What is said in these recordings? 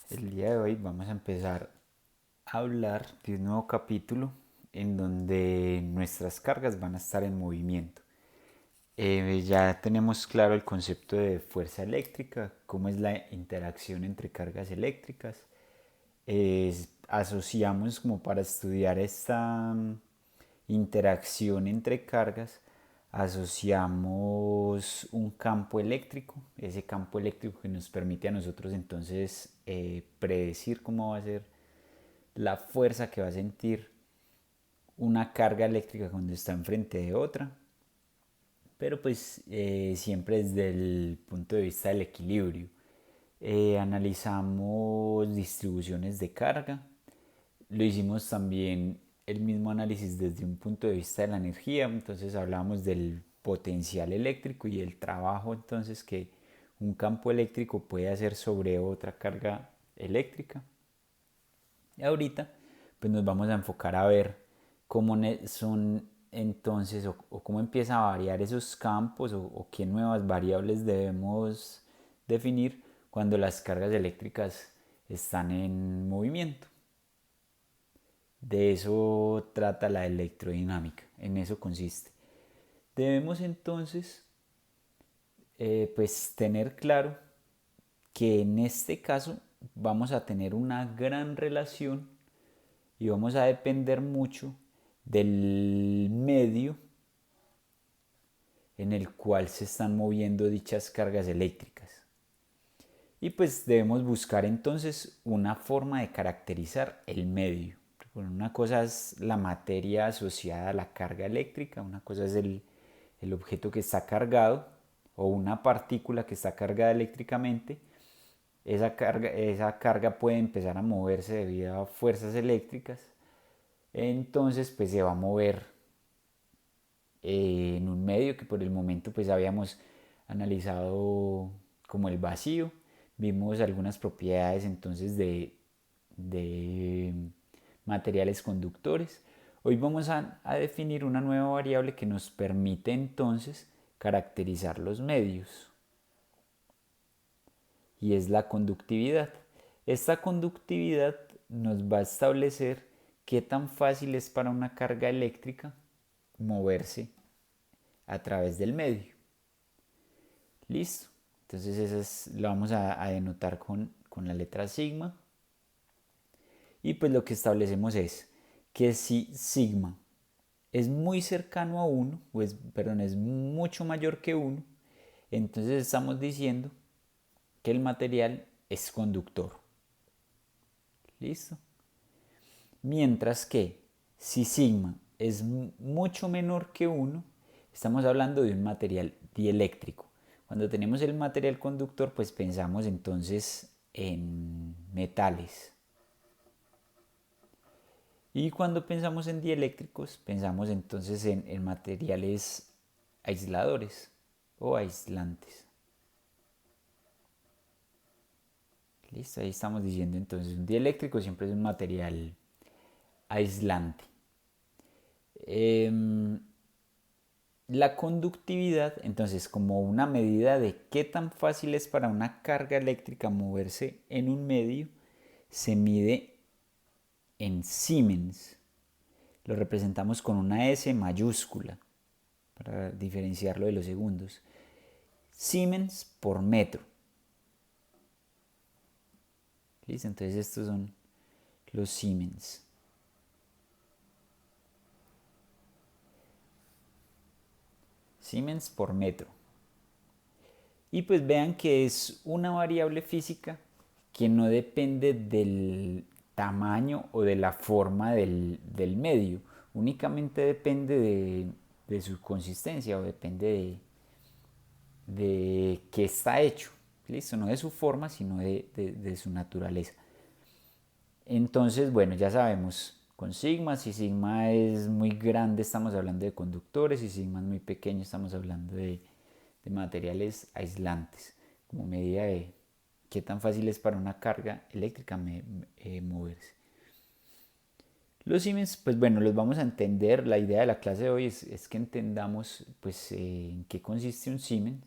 El día de hoy vamos a empezar a hablar de un nuevo capítulo en donde nuestras cargas van a estar en movimiento. Ya tenemos claro el concepto de fuerza eléctrica, cómo es la interacción entre cargas eléctricas. Asociamos como para estudiar esta interacción entre cargas, asociamos un campo eléctrico, ese campo eléctrico que nos permite a nosotros entonces predecir cómo va a ser la fuerza que va a sentir una carga eléctrica cuando está enfrente de otra, pero pues siempre desde el punto de vista del equilibrio. Analizamos distribuciones de carga, lo hicimos también el mismo análisis desde un punto de vista de la energía, entonces hablamos del potencial eléctrico y el trabajo entonces que un campo eléctrico puede hacer sobre otra carga eléctrica. Y ahorita pues nos vamos a enfocar a ver cómo son entonces o cómo empieza a variar esos campos o qué nuevas variables debemos definir cuando las cargas eléctricas están en movimiento. De eso trata la electrodinámica, en eso consiste. Debemos entonces pues tener claro que en este caso vamos a tener una gran relación y vamos a depender mucho del medio en el cual se están moviendo dichas cargas eléctricas. Y pues debemos buscar entonces una forma de caracterizar el medio. Bueno, una cosa es la materia asociada a la carga eléctrica, una cosa es el objeto que está cargado o una partícula que está cargada eléctricamente. Esa carga puede empezar a moverse debido a fuerzas eléctricas. Entonces pues se va a mover en un medio que por el momento pues habíamos analizado como el vacío. Vimos algunas propiedades entonces de materiales conductores. Hoy vamos a definir una nueva variable que nos permite entonces caracterizar los medios y es la conductividad. Esta conductividad nos va a establecer qué tan fácil es para una carga eléctrica moverse a través del medio. Listo. Entonces lo vamos a denotar con la letra sigma. Y pues lo que establecemos es que si sigma es muy cercano a 1, perdón, es mucho mayor que 1, entonces estamos diciendo que el material es conductor. ¿Listo? Mientras que si sigma es mucho menor que 1, estamos hablando de un material dieléctrico. Cuando tenemos el material conductor, pues pensamos entonces en metales. Y cuando pensamos en dieléctricos, pensamos entonces en materiales aisladores o aislantes. Listo, ahí estamos diciendo entonces un dieléctrico siempre es un material aislante. Eh, La conductividad, entonces, como una medida de qué tan fácil es para una carga eléctrica moverse en un medio, se mide en Siemens. Lo representamos con una S mayúscula para diferenciarlo de los segundos. Siemens por metro. ¿Listo? Entonces estos son los Siemens. Siemens por metro. Y pues vean que es una variable física que no depende del tamaño o de la forma del medio, únicamente depende de su consistencia o depende de qué está hecho, ¿listo? No de su forma, sino de su naturaleza. Entonces, bueno, ya sabemos, con sigma, si sigma es muy grande estamos hablando de conductores, si sigma es muy pequeño estamos hablando de materiales aislantes, como medida de qué tan fácil es para una carga eléctrica moverse. Los Siemens, pues bueno, los vamos a entender. La idea de la clase de hoy es que entendamos pues en qué consiste un Siemens.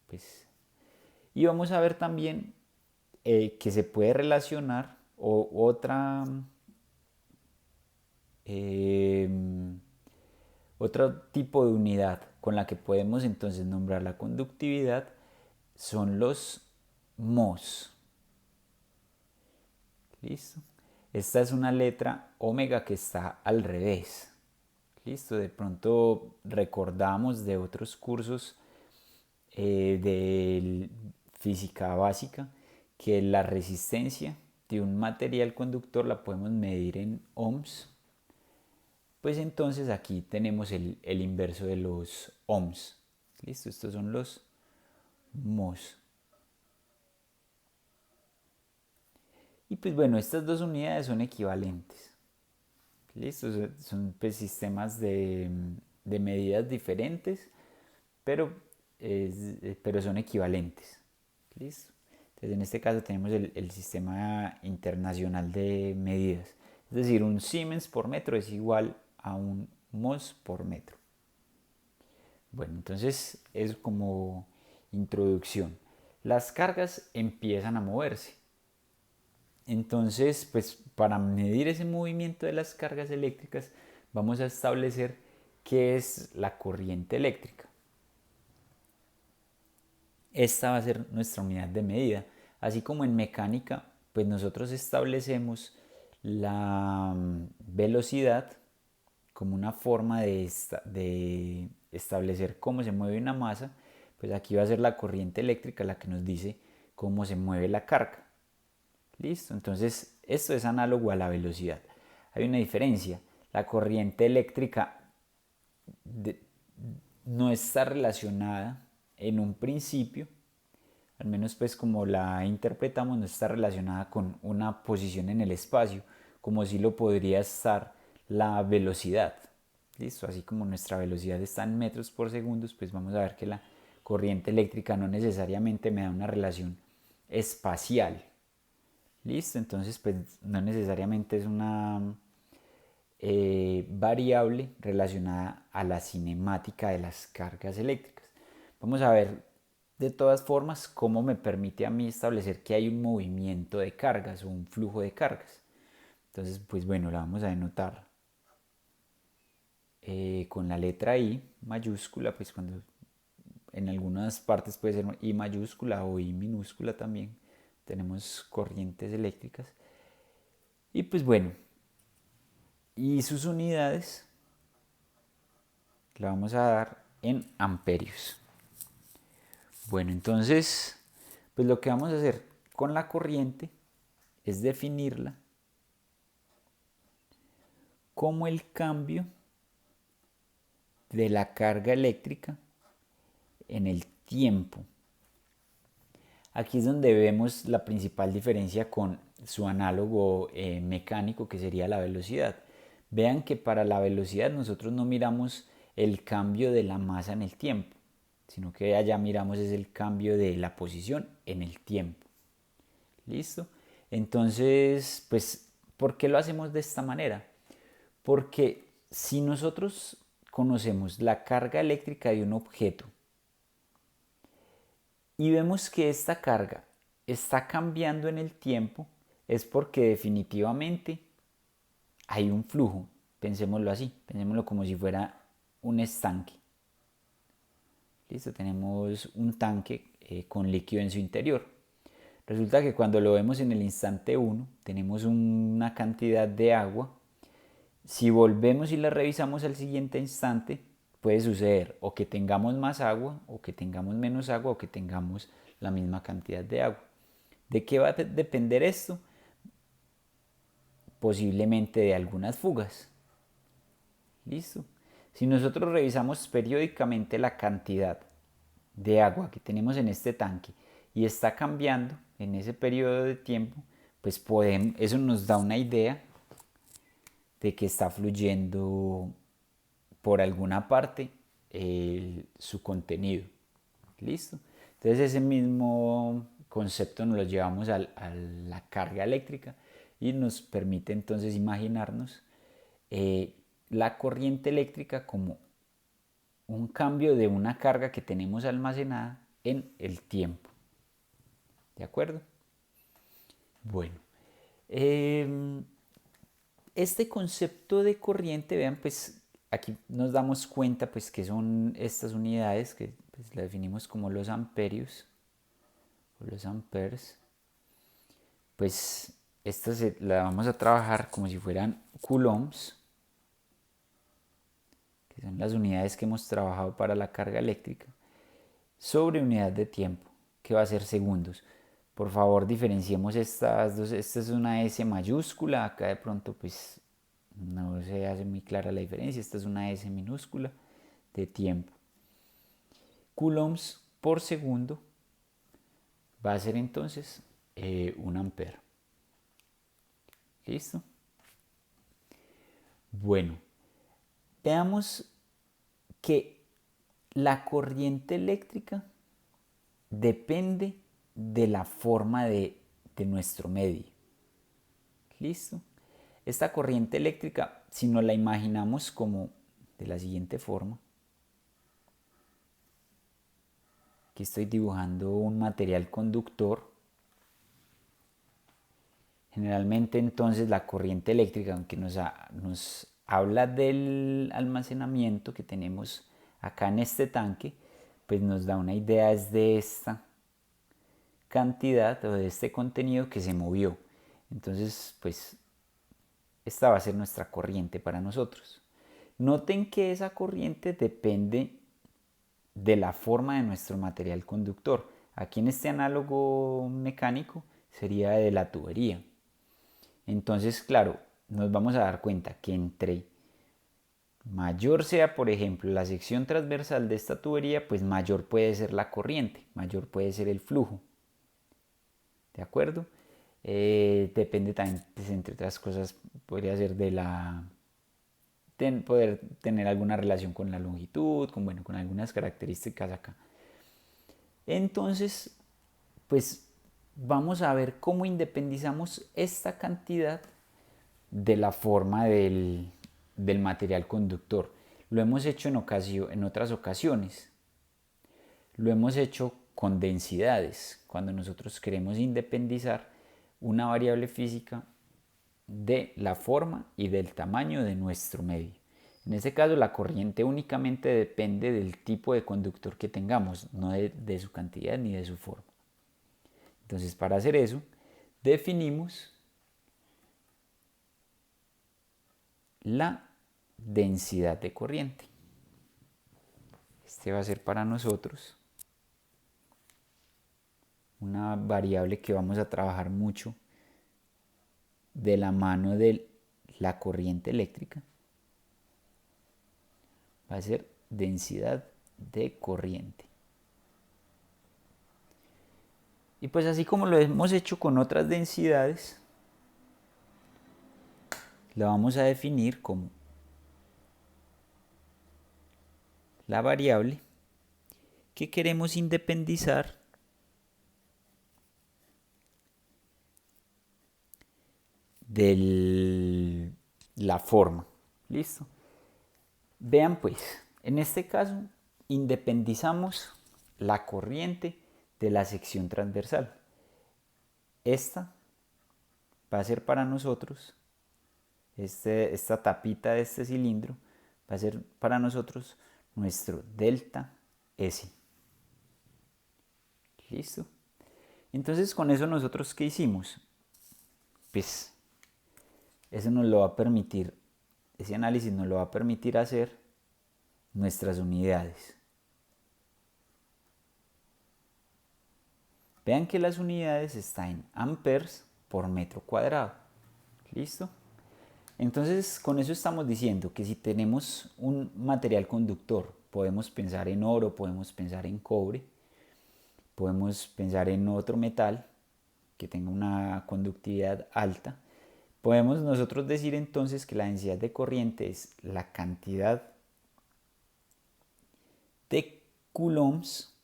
Pues, y vamos a ver también que se puede relacionar, o otra, eh, otro tipo de unidad con la que podemos entonces nombrar la conductividad son los mos. ¿Listo? Esta es una letra omega que está al revés. ¿Listo? De pronto recordamos de otros cursos de física básica que la resistencia de un material conductor la podemos medir en ohms. Pues entonces aquí tenemos el inverso de los ohms. ¿Listo? Estos son los mos. Y pues bueno, estas dos unidades son equivalentes. ¿Listo? Son pues, sistemas de medidas diferentes, pero, pero son equivalentes. ¿Listo? Entonces en este caso tenemos el sistema internacional de medidas. Es decir, un Siemens por metro es igual a un mos por metro. Bueno, entonces es como introducción. Las cargas empiezan a moverse. Entonces, pues para medir ese movimiento de las cargas eléctricas, vamos a establecer qué es la corriente eléctrica. Esta va a ser nuestra unidad de medida. Así como en mecánica, pues nosotros establecemos la velocidad como una forma de establecer cómo se mueve una masa, pues aquí va a ser la corriente eléctrica la que nos dice cómo se mueve la carga. ¿Listo? Entonces, esto es análogo a la velocidad. Hay una diferencia. La corriente eléctrica no está relacionada en un principio, al menos pues como la interpretamos, no está relacionada con una posición en el espacio, como si lo podría estar la velocidad. ¿Listo? Así como nuestra velocidad está en metros por segundo, pues vamos a ver que la corriente eléctrica no necesariamente me da una relación espacial. ¿Listo? Entonces, pues no necesariamente es una variable relacionada a la cinemática de las cargas eléctricas. Vamos a ver de todas formas cómo me permite a mí establecer que hay un movimiento de cargas o un flujo de cargas. Entonces, pues bueno, la vamos a denotar con la letra I mayúscula, pues cuando en algunas partes puede ser I mayúscula o I minúscula también. Tenemos corrientes eléctricas. Y pues bueno, y sus unidades la vamos a dar en amperios. Bueno, entonces, pues lo que vamos a hacer con la corriente es definirla como el cambio de la carga eléctrica en el tiempo. Aquí es donde vemos la principal diferencia con su análogo mecánico, que sería la velocidad. Vean que para la velocidad nosotros no miramos el cambio de la masa en el tiempo, sino que allá miramos es el cambio de la posición en el tiempo. ¿Listo? Entonces, pues, ¿por qué lo hacemos de esta manera? Porque si nosotros conocemos la carga eléctrica de un objeto y vemos que esta carga está cambiando en el tiempo, es porque definitivamente hay un flujo. Pensémoslo así, pensémoslo como si fuera un estanque. Listo, tenemos un tanque con líquido en su interior. Resulta que cuando lo vemos en el instante 1, tenemos una cantidad de agua. Si volvemos y la revisamos al siguiente instante, puede suceder o que tengamos más agua, o que tengamos menos agua, o que tengamos la misma cantidad de agua. ¿De qué va a depender esto? Posiblemente de algunas fugas. ¿Listo? Si nosotros revisamos periódicamente la cantidad de agua que tenemos en este tanque y está cambiando en ese periodo de tiempo, pues eso nos da una idea de que está fluyendo por alguna parte su contenido. ¿Listo? Entonces ese mismo concepto nos lo llevamos a la carga eléctrica y nos permite entonces imaginarnos la corriente eléctrica como un cambio de una carga que tenemos almacenada en el tiempo. ¿De acuerdo? Bueno, este concepto de corriente, vean, pues aquí nos damos cuenta pues que son estas unidades que pues, la definimos como los amperios o los amperes. Pues esta la vamos a trabajar como si fueran coulombs, que son las unidades que hemos trabajado para la carga eléctrica, sobre unidad de tiempo, que va a ser segundos. Por favor, diferenciemos estas dos. Esta es una S mayúscula, acá de pronto pues no se hace muy clara la diferencia. Esta es una S minúscula de tiempo. Coulombs por segundo va a ser entonces 1 ampere. ¿Listo? Bueno, veamos que la corriente eléctrica depende de la forma de nuestro medio. ¿Listo? Esta corriente eléctrica, si nos la imaginamos como de la siguiente forma, aquí estoy dibujando un material conductor. Generalmente entonces la corriente eléctrica, aunque nos habla del almacenamiento que tenemos acá en este tanque, pues nos da una idea es de esta cantidad o de este contenido que se movió. Entonces, pues esta va a ser nuestra corriente para nosotros. Noten que esa corriente depende de la forma de nuestro material conductor. Aquí en este análogo mecánico sería de la tubería. Entonces, claro, nos vamos a dar cuenta que entre mayor sea, por ejemplo, la sección transversal de esta tubería, pues mayor puede ser la corriente, mayor puede ser el flujo. ¿De acuerdo? Depende también, pues, entre otras cosas, podría ser de la poder tener alguna relación con la longitud, con algunas características acá. Entonces, pues vamos a ver cómo independizamos esta cantidad de la forma del material conductor. Lo hemos hecho en otras ocasiones. Lo hemos hecho con densidades, cuando nosotros queremos independizar una variable física de la forma y del tamaño de nuestro medio. En este caso, la corriente únicamente depende del tipo de conductor que tengamos, no de su cantidad ni de su forma. Entonces, para hacer eso, definimos la densidad de corriente. Este va a ser para nosotros una variable que vamos a trabajar mucho de la mano de la corriente eléctrica. Va a ser densidad de corriente. Y pues así como lo hemos hecho con otras densidades, la vamos a definir como la variable que queremos independizar de la forma. ¿Listo? Vean pues, en este caso independizamos la corriente de la sección transversal. Esta va a ser para nosotros, esta tapita de este cilindro va a ser para nosotros nuestro delta S. ¿Listo? Entonces, con eso nosotros, ¿qué hicimos? Pues eso nos lo va a permitir, ese análisis nos lo va a permitir hacer nuestras unidades. Vean que las unidades están en amperes por metro cuadrado. ¿Listo? Entonces, con eso estamos diciendo que si tenemos un material conductor, podemos pensar en oro, podemos pensar en cobre, podemos pensar en otro metal que tenga una conductividad alta. Podemos nosotros decir entonces que la densidad de corriente es la cantidad de coulombs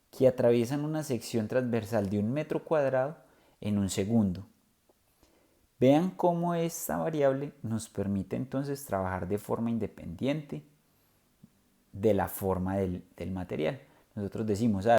que atraviesan una sección transversal de 1 metro cuadrado en un segundo. Vean cómo esta variable nos permite entonces trabajar de forma independiente de la forma del material. Nosotros decimos,